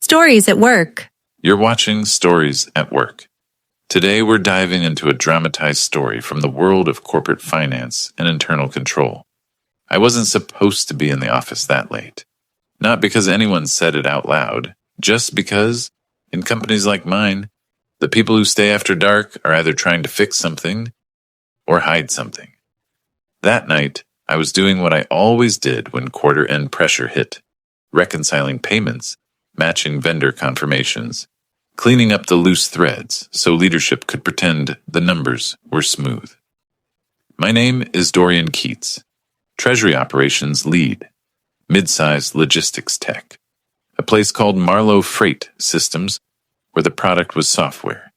Stories at Work. You're watching Stories at Work. Today we're diving into a dramatized story from the world of corporate finance and internal control. I wasn't supposed to be in the office that late. Not because anyone said it out loud, just because, in companies like mine, the people who stay after dark are either trying to fix something or hide something. That night, I was doing what I always did when quarter-end pressure hit, reconciling payments, matching vendor confirmations, cleaning up the loose threads so leadership could pretend the numbers were smooth. My name is Dorian Keats, Treasury Operations Lead, mid-sized logistics tech, a place called Marlowe Freight Systems where the product was software,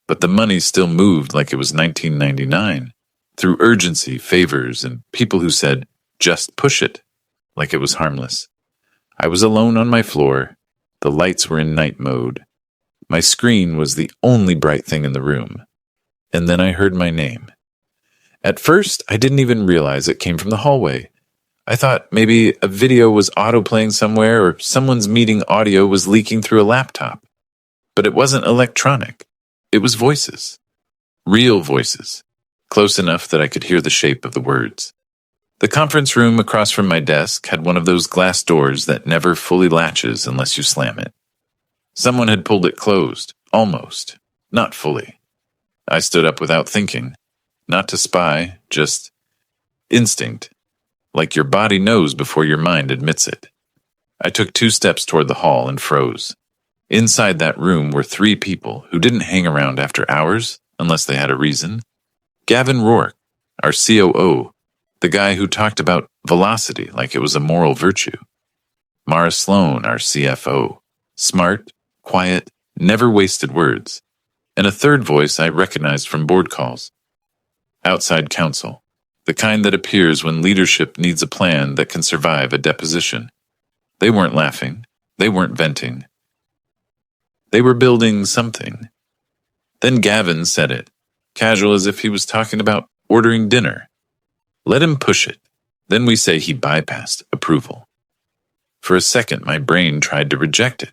but the money still moved like it was 1999 through urgency, favors, and people who said, just push it, like it was harmless. I was alone on my floor. The lights were in night mode. My screen was the only bright thing in the room. And then I heard my name. At first, I didn't even realize it came from the hallway. I thought maybe a video was auto-playing somewhere or someone's meeting audio was leaking through a laptop. But it wasn't electronic. It was voices. Real voices. Close enough that I could hear the shape of the words. The conference room across from my desk had one of those glass doors that never fully latches unless you slam it. Someone had pulled it closed, almost, not fully. I stood up without thinking, not to spy, just instinct, like your body knows before your mind admits it. I took 2 steps toward the hall and froze. Inside that room were 3 people who didn't hang around after hours unless they had a reason. Gavin Rourke, our COO, the guy who talked about velocity like it was a moral virtue. Mara Sloan, our CFO, smart, quiet, never wasted words. And a third voice I recognized from board calls. Outside counsel, the kind that appears when leadership needs a plan that can survive a deposition. They weren't laughing. They weren't venting. They were building something. Then Gavin said it, casual as if he was talking about ordering dinner. Let him push it. Then we say he bypassed approval. For a second, my brain tried to reject it,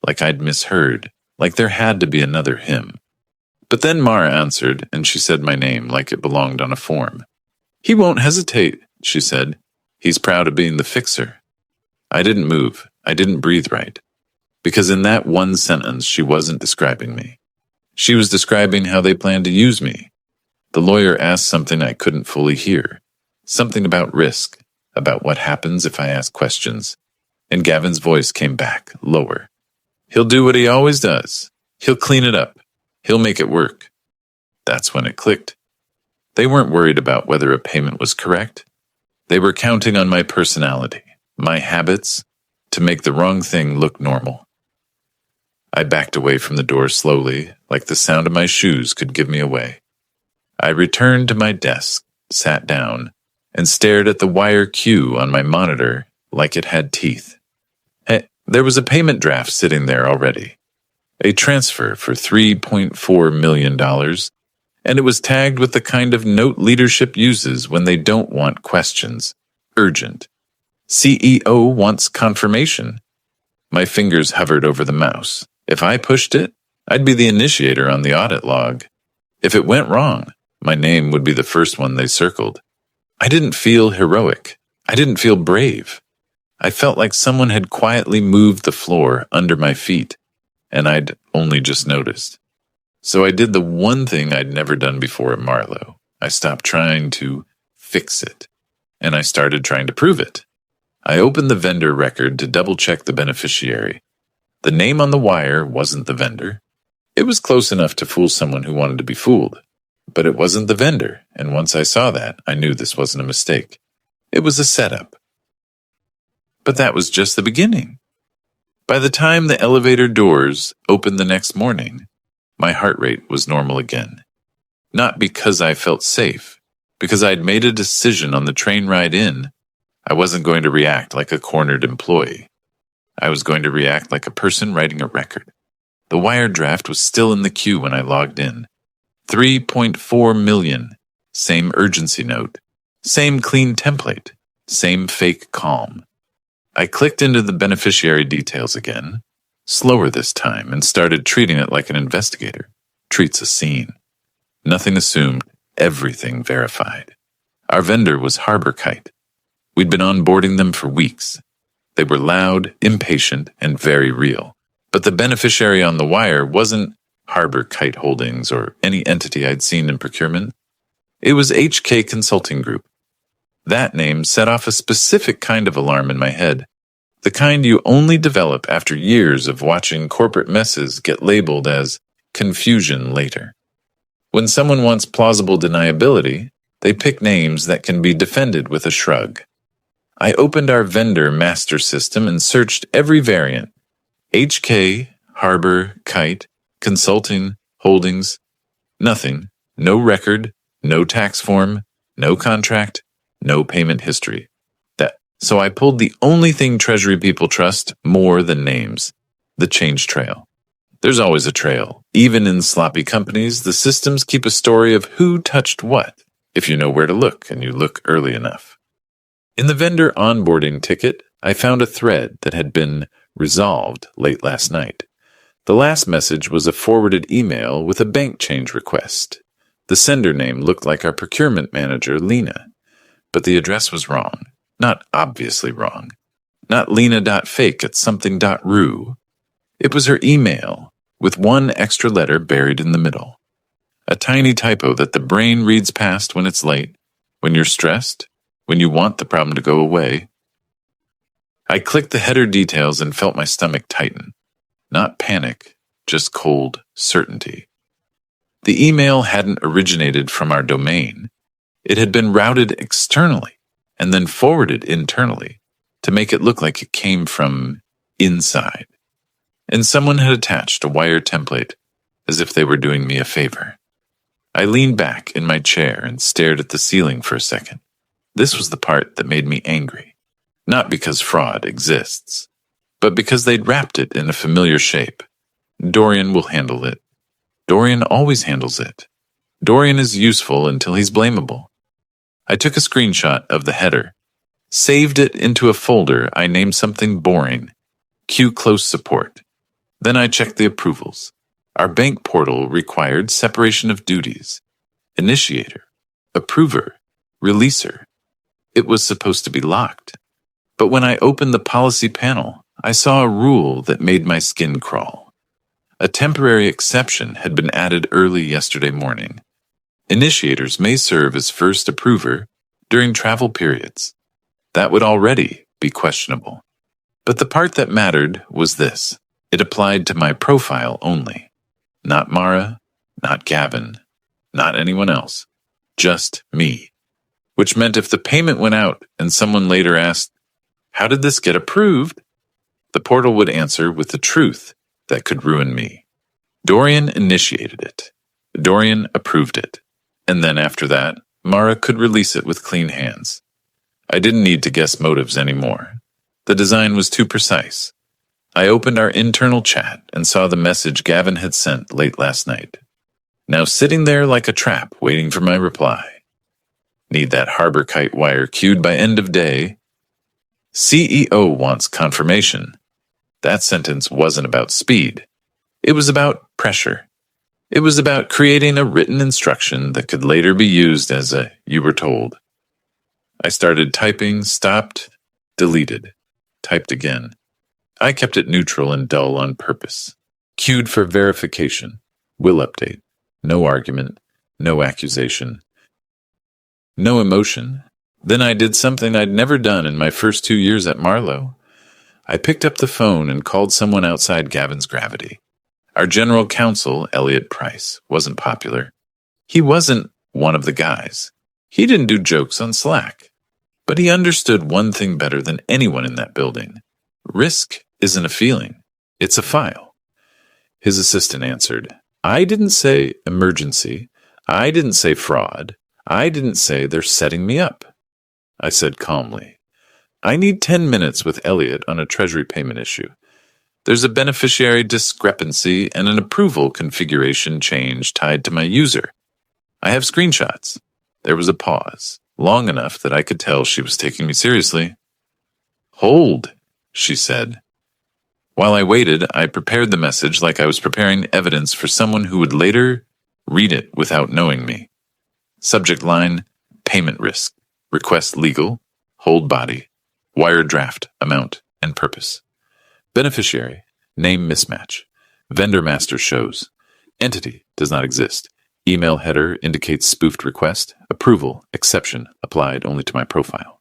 like I'd misheard, like there had to be another him. But then Mara answered, and she said my name like it belonged on a form. He won't hesitate, she said. He's proud of being the fixer. I didn't move. I didn't breathe right. Because in that one sentence, she wasn't describing me. She was describing how they planned to use me. The lawyer asked something I couldn't fully hear. Something about risk, about what happens if I ask questions. And Gavin's voice came back, lower. He'll do what he always does. He'll clean it up. He'll make it work. That's when it clicked. They weren't worried about whether a payment was correct. They were counting on my personality, my habits, to make the wrong thing look normal. I backed away from the door slowly, like the sound of my shoes could give me away. I returned to my desk, sat down, and stared at the wire queue on my monitor like it had teeth. There was a payment draft sitting there already. A transfer for $3.4 million, and it was tagged with the kind of note leadership uses when they don't want questions. Urgent. CEO wants confirmation. My fingers hovered over the mouse. If I pushed it, I'd be the initiator on the audit log. If it went wrong, my name would be the first one they circled. I didn't feel heroic. I didn't feel brave. I felt like someone had quietly moved the floor under my feet, and I'd only just noticed. So I did the one thing I'd never done before at Marlowe. I stopped trying to fix it, and I started trying to prove it. I opened the vendor record to double-check the beneficiary. The name on the wire wasn't the vendor. It was close enough to fool someone who wanted to be fooled. But it wasn't the vendor, and once I saw that, I knew this wasn't a mistake. It was a setup. But that was just the beginning. By the time the elevator doors opened the next morning, my heart rate was normal again. Not because I felt safe, because I'd made a decision on the train ride in. I wasn't going to react like a cornered employee. I was going to react like a person writing a record. The wire draft was still in the queue when I logged in. $3.4 million. Same urgency note. Same clean template. Same fake calm. I clicked into the beneficiary details again. slower this time, and started treating it like an investigator treats a scene. Nothing assumed, everything verified. Our vendor was Harbor Kite. We'd been onboarding them for weeks. They were loud, impatient, and very real. But the beneficiary on the wire wasn't Harbor Kite Holdings or any entity I'd seen in procurement. It was HK Consulting Group. That name set off a specific kind of alarm in my head, the kind you only develop after years of watching corporate messes get labeled as confusion later. When someone wants plausible deniability, they pick names that can be defended with a shrug. I opened our vendor master system and searched every variant. HK, Harbor, Kite, Consulting, Holdings. Nothing. No record, no tax form, no contract, no payment history. So I pulled the only thing Treasury people trust more than names, the change trail. There's always a trail. Even in sloppy companies, the systems keep a story of who touched what, if you know where to look and you look early enough. In the vendor onboarding ticket, I found a thread that had been resolved late last night. The last message was a forwarded email with a bank change request. The sender name looked like our procurement manager, Lena, but the address was wrong. Not obviously wrong. Not lena.fake at something.ru. It was her email, with one extra letter buried in the middle. A tiny typo that the brain reads past when it's late, when you're stressed, when you want the problem to go away. I clicked the header details and felt my stomach tighten. Not panic, just cold certainty. The email hadn't originated from our domain. It had been routed externally and then forwarded internally to make it look like it came from inside. And someone had attached a wire template as if they were doing me a favor. I leaned back in my chair and stared at the ceiling for a second. This was the part that made me angry. Not because fraud exists, but because they'd wrapped it in a familiar shape. Dorian will handle it. Dorian always handles it. Dorian is useful until he's blamable. I took a screenshot of the header, saved it into a folder I named something boring, Q Close Support. Then I checked the approvals. Our bank portal required separation of duties, initiator, approver, releaser. It was supposed to be locked. But when I opened the policy panel, I saw a rule that made my skin crawl. A temporary exception had been added early yesterday morning. Initiators may serve as first approver during travel periods. That would already be questionable. But the part that mattered was this. It applied to my profile only. Not Mara, not Gavin, not anyone else. Just me. Which meant if the payment went out and someone later asked, "How did this get approved?" the portal would answer with the truth that could ruin me. Dorian initiated it. Dorian approved it. And then after that, Mara could release it with clean hands. I didn't need to guess motives anymore. The design was too precise. I opened our internal chat and saw the message Gavin had sent late last night. Now sitting there like a trap waiting for my reply. Need that Harbor Kite wire queued by end of day. CEO wants confirmation. That sentence wasn't about speed. It was about pressure. It was about creating a written instruction that could later be used as a "you were told." I started typing, stopped, deleted, typed again. I kept it neutral and dull on purpose. Queued for verification. Will update. No argument. No accusation. No emotion. Then I did something I'd never done in my first 2 years at Marlowe. I picked up the phone and called someone outside Gavin's gravity. Our general counsel, Elliot Price, wasn't popular. He wasn't one of the guys. He didn't do jokes on Slack. But he understood one thing better than anyone in that building. Risk isn't a feeling. It's a file. His assistant answered, "I didn't say emergency. I didn't say fraud. I didn't say they're setting me up." I said calmly, "I need 10 minutes with Elliot on a Treasury payment issue. There's a beneficiary discrepancy and an approval configuration change tied to my user. I have screenshots." There was a pause, long enough that I could tell she was taking me seriously. "Hold," she said. While I waited, I prepared the message like I was preparing evidence for someone who would later read it without knowing me. Subject line, payment risk, request legal, hold body, wire draft, amount, and purpose. Beneficiary, name mismatch. Vendor master shows. Entity does not exist. Email header indicates spoofed request. Approval, exception, applied only to my profile.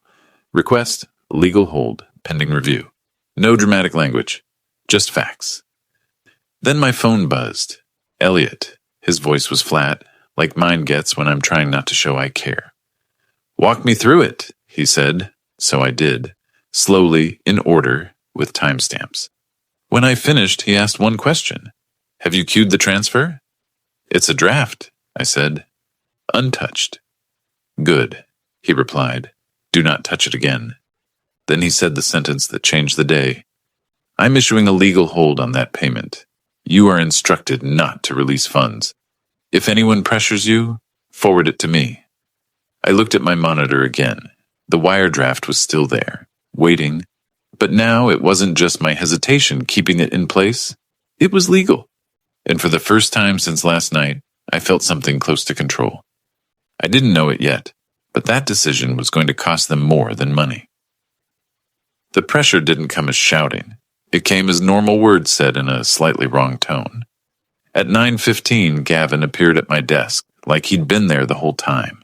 Request, legal hold, pending review. No dramatic language, just facts. Then my phone buzzed. Elliot. His voice was flat, like mine gets when I'm trying not to show I care. Walk me through it, he said, so I did, slowly, in order, with timestamps. When I finished, he asked one question. Have you queued the transfer? It's a draft, I said. Untouched. Good, he replied. Do not touch it again. Then he said the sentence that changed the day. I'm issuing a legal hold on that payment. You are instructed not to release funds. If anyone pressures you, forward it to me. I looked at my monitor again. The wire draft was still there, waiting. But now it wasn't just my hesitation keeping it in place. It was legal. And for the first time since last night, I felt something close to control. I didn't know it yet, but that decision was going to cost them more than money. The pressure didn't come as shouting. It came as normal words said in a slightly wrong tone. At 9:15, Gavin appeared at my desk, like he'd been there the whole time.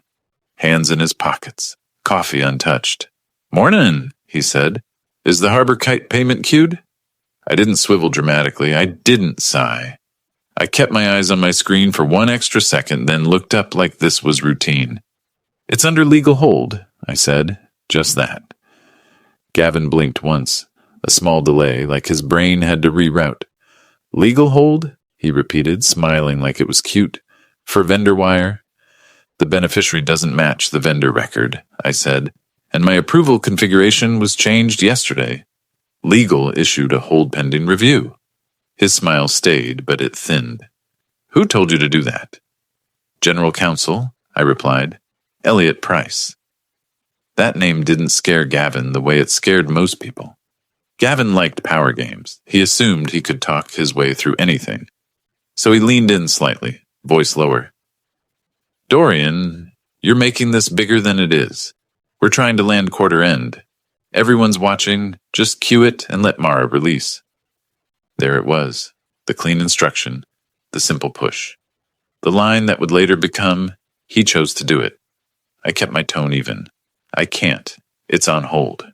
Hands in his pockets, coffee untouched. Mornin', he said. Is the Harbor Kite payment queued? I didn't swivel dramatically. I didn't sigh. I kept my eyes on my screen for one extra second, then looked up like this was routine. It's under legal hold, I said. Just that. Gavin blinked once. A small delay, like his brain had to reroute. Legal hold? He repeated, smiling like it was cute. For vendor wire? The beneficiary doesn't match the vendor record, I said, and my approval configuration was changed yesterday. Legal issued a hold pending review. His smile stayed, but it thinned. Who told you to do that? General Counsel, I replied. Elliot Price. That name didn't scare Gavin the way it scared most people. Gavin liked power games. He assumed he could talk his way through anything. So he leaned in slightly, voice lower. Dorian, you're making this bigger than it is. We're trying to land quarter end. Everyone's watching. Just cue it and let Mara release. There it was, the clean instruction, the simple push. The line that would later become, he chose to do it. I kept my tone even. I can't. It's on hold.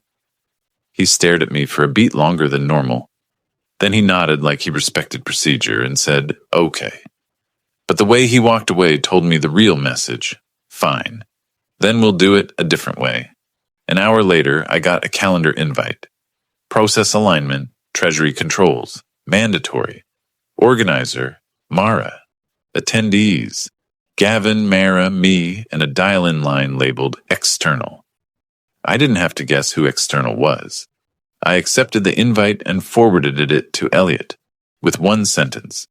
He stared at me for a beat longer than normal. Then he nodded like he respected procedure and said, okay. But the way he walked away told me the real message. Fine. Then we'll do it a different way. An hour later, I got a calendar invite. Process alignment, treasury controls, mandatory. Organizer, Mara. Attendees, Gavin, Mara, me, and a dial-in line labeled external. I didn't have to guess who external was. I accepted the invite and forwarded it to Elliot, with one sentence.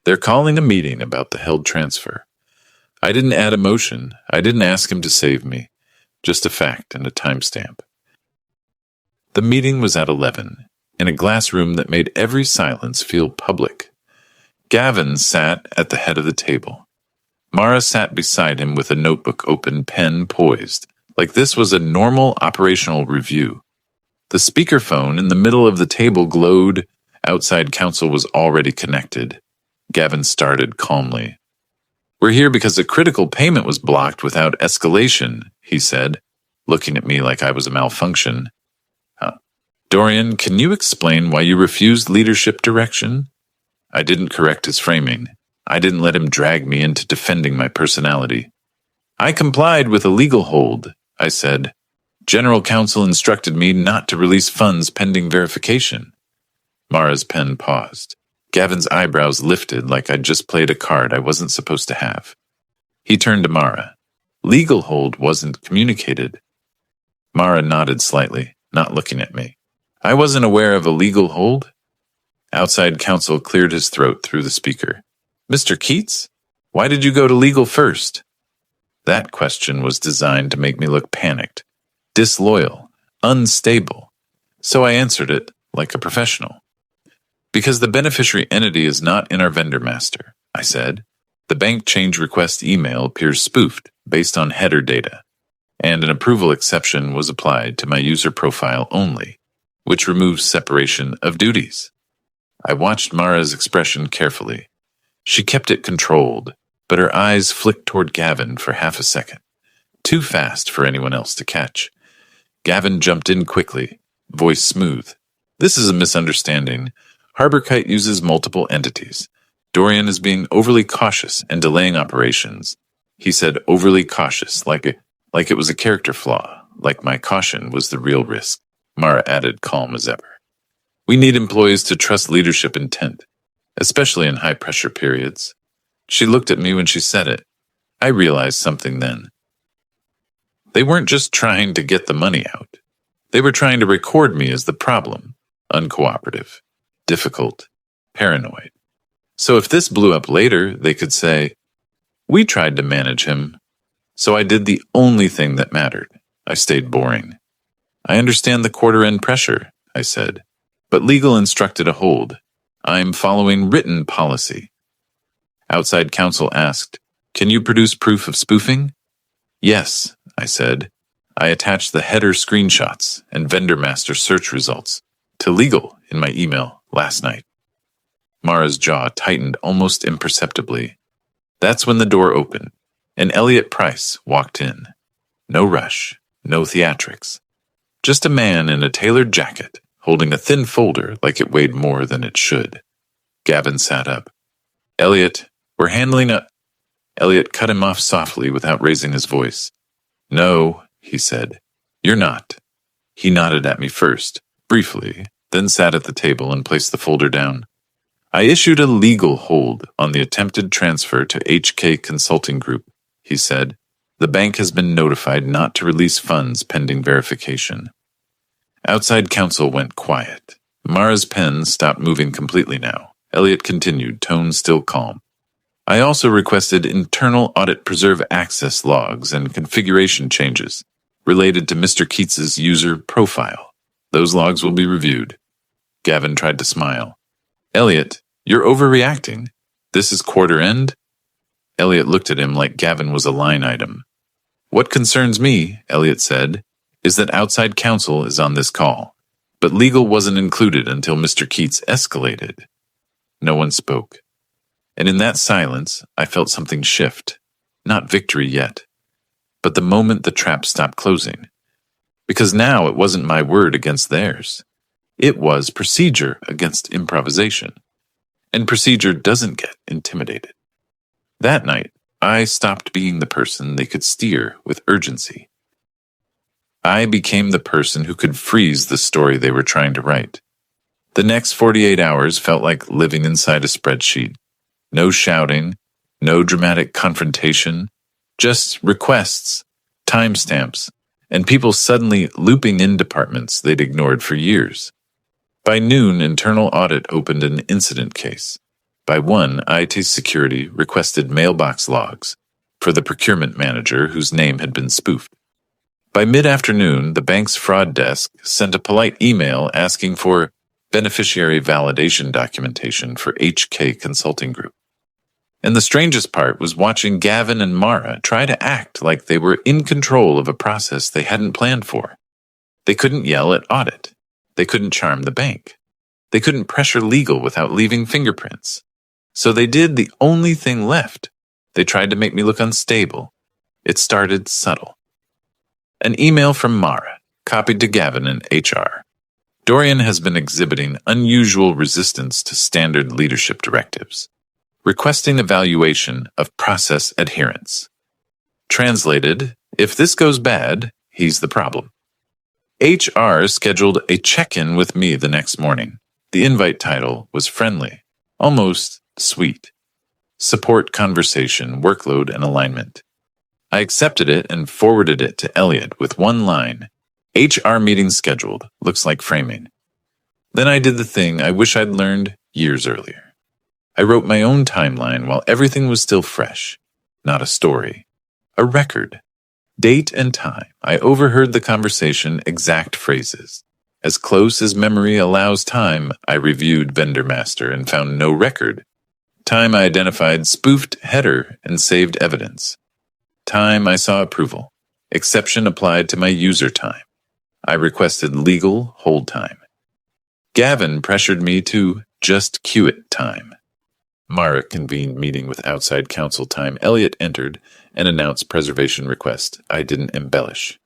They're calling a meeting about the held transfer. I didn't add emotion. I didn't ask him to save me. Just a fact and a timestamp. The meeting was at 11, in a glass room that made every silence feel public. Gavin sat at the head of the table. Mara sat beside him with a notebook open, pen poised, like this was a normal operational review. The speakerphone in the middle of the table glowed. Outside counsel was already connected. Gavin started calmly. We're here because a critical payment was blocked without escalation, he said, looking at me like I was a malfunction. Dorian, can you explain why you refused leadership direction? I didn't correct his framing. I didn't let him drag me into defending my personality. I complied with a legal hold, I said. General Counsel instructed me not to release funds pending verification. Mara's pen paused. Gavin's eyebrows lifted like I'd just played a card I wasn't supposed to have. He turned to Mara. Legal hold wasn't communicated. Mara nodded slightly, not looking at me. I wasn't aware of a legal hold. Outside counsel cleared his throat through the speaker. Mr. Keats, why did you go to legal first? That question was designed to make me look panicked, disloyal, unstable. So I answered it like a professional. Because the beneficiary entity is not in our vendor master, I said. The bank change request email appears spoofed based on header data, and an approval exception was applied to my user profile only, which removes separation of duties. I watched Mara's expression carefully. She kept it controlled, but her eyes flicked toward Gavin for half a second, too fast for anyone else to catch. Gavin jumped in quickly, voice smooth. This is a misunderstanding. Harbor Kite uses multiple entities. Dorian is being overly cautious and delaying operations. He said overly cautious, like it was a character flaw, like my caution was the real risk. Mara added, calm as ever. We need employees to trust leadership intent, especially in high-pressure periods. She looked at me when she said it. I realized something then. They weren't just trying to get the money out. They were trying to record me as the problem, uncooperative, difficult, paranoid. So if this blew up later, they could say, we tried to manage him. So I did the only thing that mattered. I stayed boring. I understand the quarter-end pressure, I said, but legal instructed a hold. I'm following written policy. Outside counsel asked, can you produce proof of spoofing? Yes, I said. I attached the header screenshots and vendor master search results to legal in my email last night. Mara's jaw tightened almost imperceptibly. That's when the door opened, and Elliot Price walked in. No rush, no theatrics. Just a man in a tailored jacket, holding a thin folder like it weighed more than it should. Gavin sat up. Elliot, we're handling a... Elliot cut him off softly without raising his voice. No, he said. You're not. He nodded at me first, briefly, then sat at the table and placed the folder down. I issued a legal hold on the attempted transfer to HK Consulting Group, he said. The bank has been notified not to release funds pending verification. Outside counsel went quiet. Mara's pen stopped moving completely now. Elliot continued, tone still calm. I also requested internal audit preserve access logs and configuration changes related to Mr. Keats's user profile. Those logs will be reviewed. Gavin tried to smile. Elliot, you're overreacting. This is quarter end? Elliot looked at him like Gavin was a line item. What concerns me, Elliot said, is that outside counsel is on this call, but legal wasn't included until Mr. Keats escalated. No one spoke. And in that silence, I felt something shift. Not victory yet, but the moment the trap stopped closing. Because now it wasn't my word against theirs. It was procedure against improvisation. And procedure doesn't get intimidated. That night, I stopped being the person they could steer with urgency. I became the person who could freeze the story they were trying to write. The next 48 hours felt like living inside a spreadsheet. No shouting, no dramatic confrontation, just requests, timestamps, and people suddenly looping in departments they'd ignored for years. By noon, internal audit opened an incident case. By 1, IT security requested mailbox logs for the procurement manager whose name had been spoofed. By mid-afternoon, the bank's fraud desk sent a polite email asking for beneficiary validation documentation for HK Consulting Group. And the strangest part was watching Gavin and Mara try to act like they were in control of a process they hadn't planned for. They couldn't yell at audit. They couldn't charm the bank. They couldn't pressure legal without leaving fingerprints. So they did the only thing left. They tried to make me look unstable. It started subtle. An email from Mara, copied to Gavin in HR. Dorian has been exhibiting unusual resistance to standard leadership directives, requesting evaluation of process adherence. Translated, if this goes bad, he's the problem. HR scheduled a check-in with me the next morning. The invite title was friendly, almost sweet. Support conversation, workload, and alignment. I accepted it and forwarded it to Elliot with one line. HR meeting scheduled, looks like framing. Then I did the thing I wish I'd learned years earlier. I wrote my own timeline while everything was still fresh. Not a story. A record. Date and time. I overheard the conversation, exact phrases. As close as memory allows time, I reviewed vendor master and found no record. Time I identified spoofed header and saved evidence. Time I saw approval. Exception applied to my user time. I requested legal hold time. Gavin pressured me to just queue it time. Mara convened meeting with outside counsel time. Elliot entered and announced preservation request. I didn't embellish.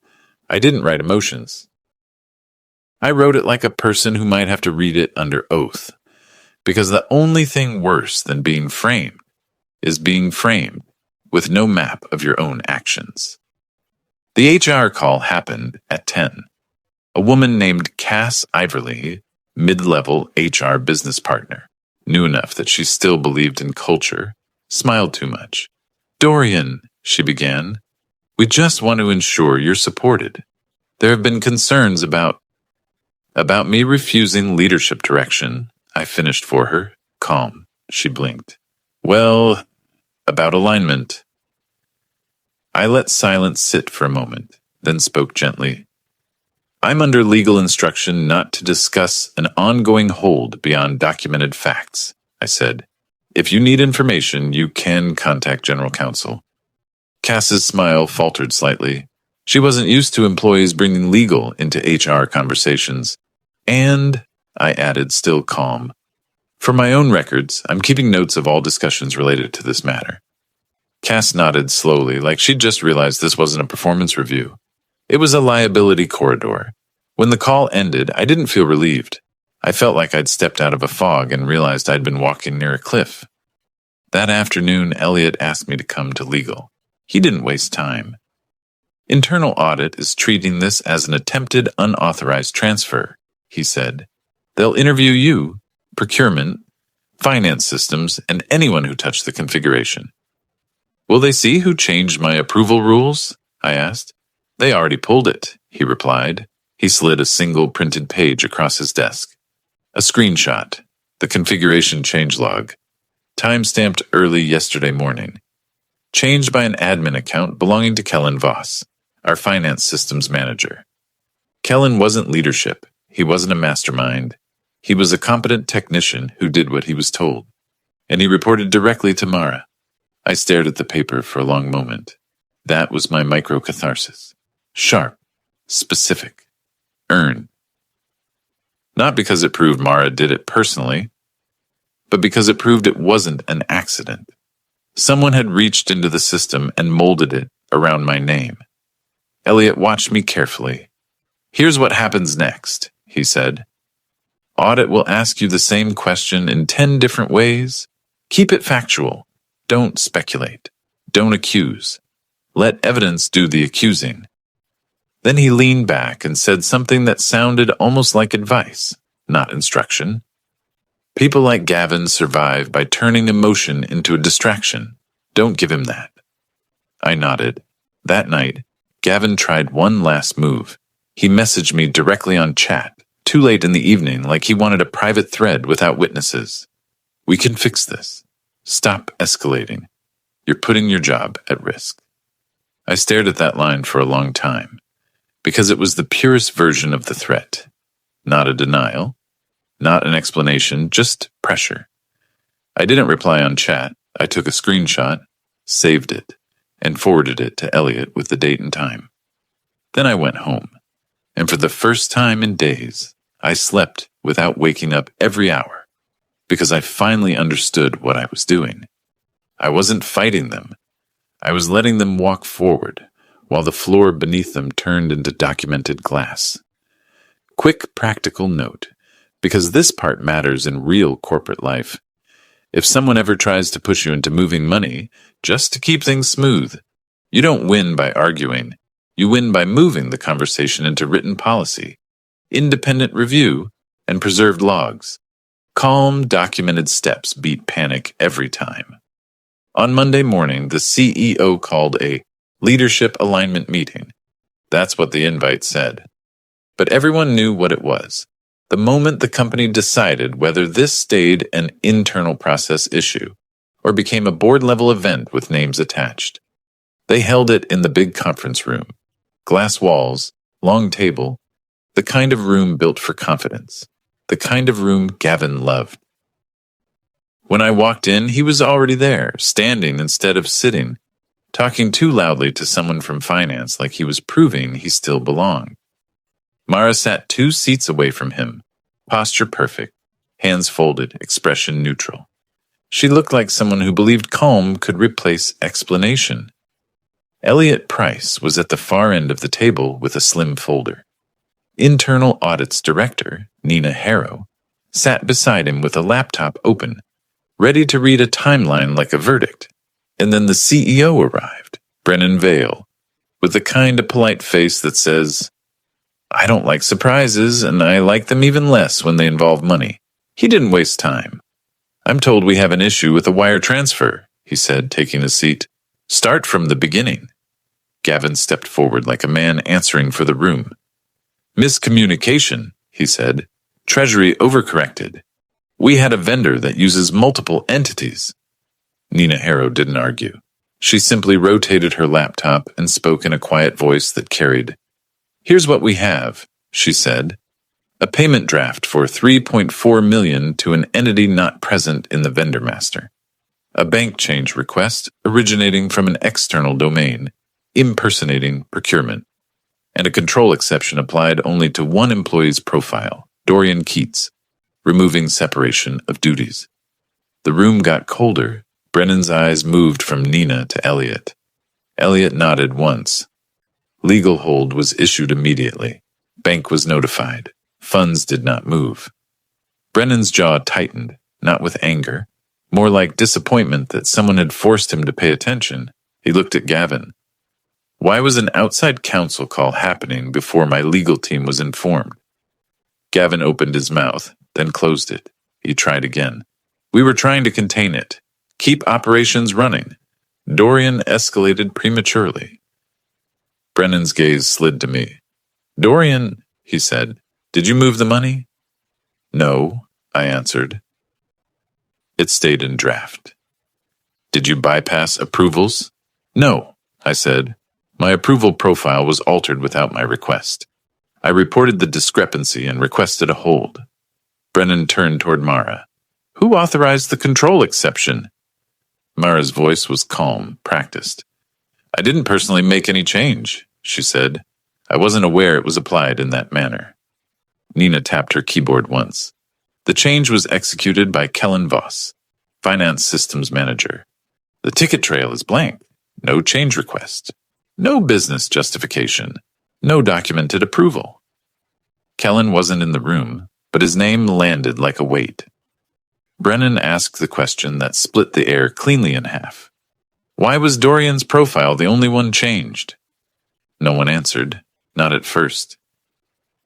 I didn't write emotions. I wrote it like a person who might have to read it under oath. Because the only thing worse than being framed is being framed with no map of your own actions. The HR call happened at 10. A woman named Cass Iverly, mid-level HR business partner, knew enough that she still believed in culture, smiled too much. "Dorian," she began, "we just want to ensure you're supported. There have been concerns about me refusing leadership direction." I finished for her, calm. She blinked. "Well, about alignment." I let silence sit for a moment, then spoke gently. "I'm under legal instruction not to discuss an ongoing hold beyond documented facts," I said. "If you need information, you can contact General Counsel." Cass's smile faltered slightly. She wasn't used to employees bringing legal into HR conversations. "And," I added, still calm, "for my own records, I'm keeping notes of all discussions related to this matter." Cass nodded slowly, like she'd just realized this wasn't a performance review. It was a liability corridor. When the call ended, I didn't feel relieved. I felt like I'd stepped out of a fog and realized I'd been walking near a cliff. That afternoon, Elliot asked me to come to legal. He didn't waste time. "Internal audit is treating this as an attempted unauthorized transfer," he said. "They'll interview you, procurement, finance systems, and anyone who touched the configuration." "Will they see who changed my approval rules?" I asked. "They already pulled it," he replied. He slid a single printed page across his desk. A screenshot, the configuration changelog, time-stamped early yesterday morning. Changed by an admin account belonging to Kellen Voss, our finance systems manager. Kellen wasn't leadership. He wasn't a mastermind. He was a competent technician who did what he was told. And he reported directly to Mara. I stared at the paper for a long moment. That was my micro-catharsis. Sharp, specific, earned. Not because it proved Mara did it personally, but because it proved it wasn't an accident. Someone had reached into the system and molded it around my name. Elliot watched me carefully. "Here's what happens next," he said. "Audit will ask you the same question in 10 different ways. Keep it factual. Don't speculate. Don't accuse. Let evidence do the accusing." Then he leaned back and said something that sounded almost like advice, not instruction. "People like Gavin survive by turning emotion into a distraction. Don't give him that." I nodded. That night, Gavin tried one last move. He messaged me directly on chat, too late in the evening, like he wanted a private thread without witnesses. "We can fix this. Stop escalating. You're putting your job at risk." I stared at that line for a long time, because it was the purest version of the threat. Not a denial, not an explanation, just pressure. I didn't reply on chat. I took a screenshot, saved it, and forwarded it to Elliot with the date and time. Then I went home, and for the first time in days, I slept without waking up every hour, because I finally understood what I was doing. I wasn't fighting them. I was letting them walk forward, while the floor beneath them turned into documented glass. Quick practical note, because this part matters in real corporate life. If someone ever tries to push you into moving money just to keep things smooth, you don't win by arguing. You win by moving the conversation into written policy, independent review, and preserved logs. Calm, documented steps beat panic every time. On Monday morning, the CEO called a leadership alignment meeting. That's what the invite said. But everyone knew what it was. The moment the company decided whether this stayed an internal process issue or became a board-level event with names attached. They held it in the big conference room. Glass walls, long table. The kind of room built for confidence. The kind of room Gavin loved. When I walked in, he was already there, standing instead of sitting, talking too loudly to someone from finance like he was proving he still belonged. Mara sat 2 seats away from him, posture perfect, hands folded, expression neutral. She looked like someone who believed calm could replace explanation. Elliot Price was at the far end of the table with a slim folder. Internal Audit's director, Nina Harrow, sat beside him with a laptop open, ready to read a timeline like a verdict. And then the CEO arrived, Brennan Vale, with the kind of polite face that says, "I don't like surprises, and I like them even less when they involve money." He didn't waste time. "I'm told we have an issue with a wire transfer," he said, taking a seat. "Start from the beginning." Gavin stepped forward like a man answering for the room. "Miscommunication," he said. "Treasury overcorrected. We had a vendor that uses multiple entities." Nina Harrow didn't argue. She simply rotated her laptop and spoke in a quiet voice that carried. "Here's what we have," she said. "A payment draft for $3.4 million to an entity not present in the vendor master. A bank change request originating from an external domain, impersonating procurement. And a control exception applied only to one employee's profile, Dorian Keats, removing separation of duties." The room got colder. Brennan's eyes moved from Nina to Elliot. Elliot nodded once. Legal hold was issued immediately. Bank was notified. Funds did not move. Brennan's jaw tightened, not with anger, more like disappointment that someone had forced him to pay attention. He looked at Gavin. "Why was an outside counsel call happening before my legal team was informed?" Gavin opened his mouth, then closed it. He tried again. "We were trying to contain it. Keep operations running. Dorian escalated prematurely." Brennan's gaze slid to me. "Dorian," he said, "did you move the money?" "No," I answered. It stayed in draft. "Did you bypass approvals?" "No," I said. "My approval profile was altered without my request. I reported the discrepancy and requested a hold." Brennan turned toward Mara. "Who authorized the control exception?" Mara's voice was calm, practiced. "I didn't personally make any change," she said. "I wasn't aware it was applied in that manner." Nina tapped her keyboard once. "The change was executed by Kellen Voss, Finance Systems Manager. The ticket trail is blank. No change request. No business justification. No documented approval." Kellen wasn't in the room, but his name landed like a weight. Brennan asked the question that split the air cleanly in half. "Why was Dorian's profile the only one changed?" No one answered, not at first.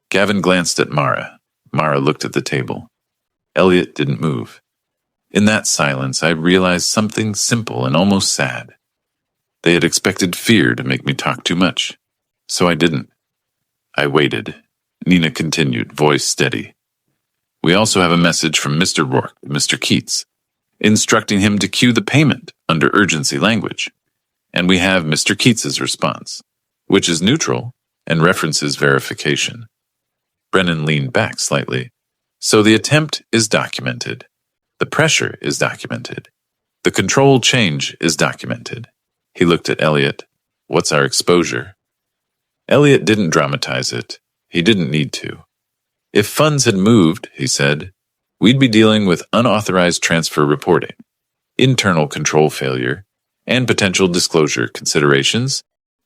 Gavin glanced at Mara. Mara looked at the table. Elliot didn't move. In that silence, I realized something simple and almost sad. They had expected fear to make me talk too much, so I didn't. I waited. Nina continued, voice steady. "We also have a message from Mr. Rourke, Mr. Keats, instructing him to cue the payment under urgency language. And we have Mr. Keats's response, which is neutral and references verification." Brennan leaned back slightly. "So the attempt is documented. The pressure is documented. The control change is documented." He looked at Elliot. "What's our exposure?" Elliot didn't dramatize it. He didn't need to. "If funds had moved," he said, "we'd be dealing with unauthorized transfer reporting, internal control failure, and potential disclosure considerations,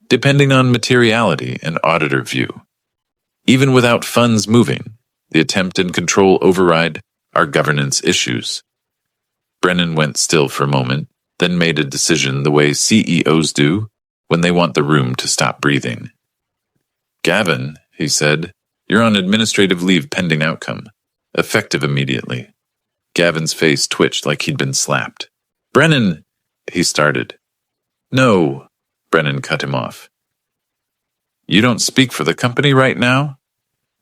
depending on materiality and auditor view. Even without funds moving, the attempt and control override are governance issues." Brennan went still for a moment, then made a decision the way CEOs do when they want the room to stop breathing. "Gavin," he said, "you're on administrative leave pending outcome, effective immediately." Gavin's face twitched like he'd been slapped. "Brennan," he started. "No," Brennan cut him off. "You don't speak for the company right now?"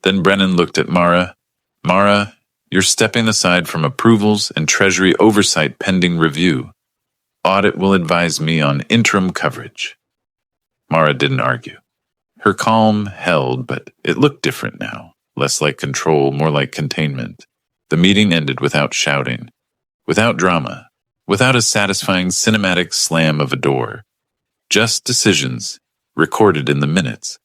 Then Brennan looked at Mara. "Mara, you're stepping aside from approvals and Treasury oversight pending review. Audit will advise me on interim coverage." Mara didn't argue. Her calm held, but it looked different now. less like control, more like containment. The meeting ended without shouting, without drama, without a satisfying cinematic slam of a door. Just decisions, recorded in the minutes.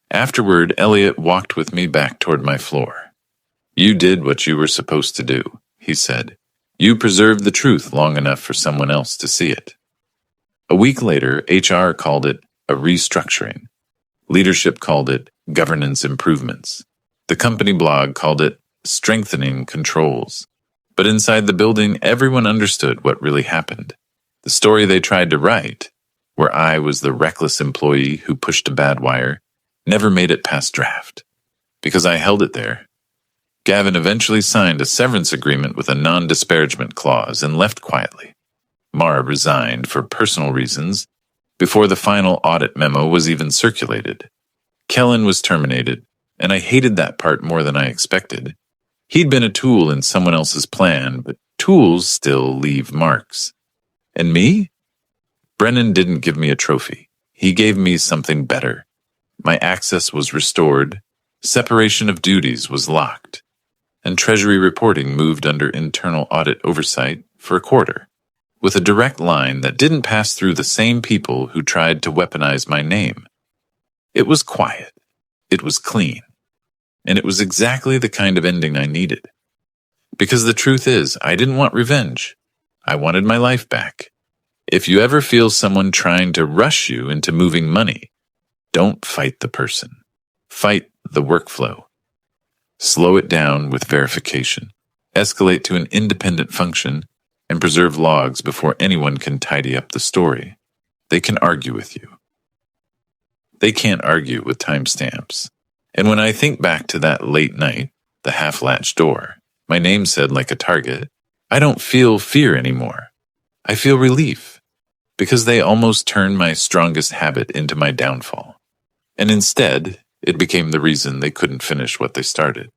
Afterward, Elliot walked with me back toward my floor. "You did what you were supposed to do," he said. "You preserved the truth long enough for someone else to see it." A week later, HR called it a restructuring. Leadership called it governance improvements. The company blog called it strengthening controls. But inside the building, everyone understood what really happened. The story they tried to write, where I was the reckless employee who pushed a bad wire, never made it past draft. Because I held it there. Gavin eventually signed a severance agreement with a non-disparagement clause and left quietly. Mara resigned for personal reasons before the final audit memo was even circulated. Kellen was terminated, and I hated that part more than I expected. He'd been a tool in someone else's plan, but tools still leave marks. And me? Brennan didn't give me a trophy. He gave me something better. My access was restored, separation of duties was locked, and Treasury reporting moved under internal audit oversight for a quarter, with a direct line that didn't pass through the same people who tried to weaponize my name. It was quiet. It was clean. And it was exactly the kind of ending I needed. Because the truth is, I didn't want revenge. I wanted my life back. If you ever feel someone trying to rush you into moving money, don't fight the person. Fight the workflow. Slow it down with verification. Escalate to an independent function and preserve logs before anyone can tidy up the story. They can argue with you. They can't argue with timestamps. And when I think back to that late night, the half-latched door, my name said like a target, I don't feel fear anymore. I feel relief, because they almost turned my strongest habit into my downfall. And instead, it became the reason they couldn't finish what they started.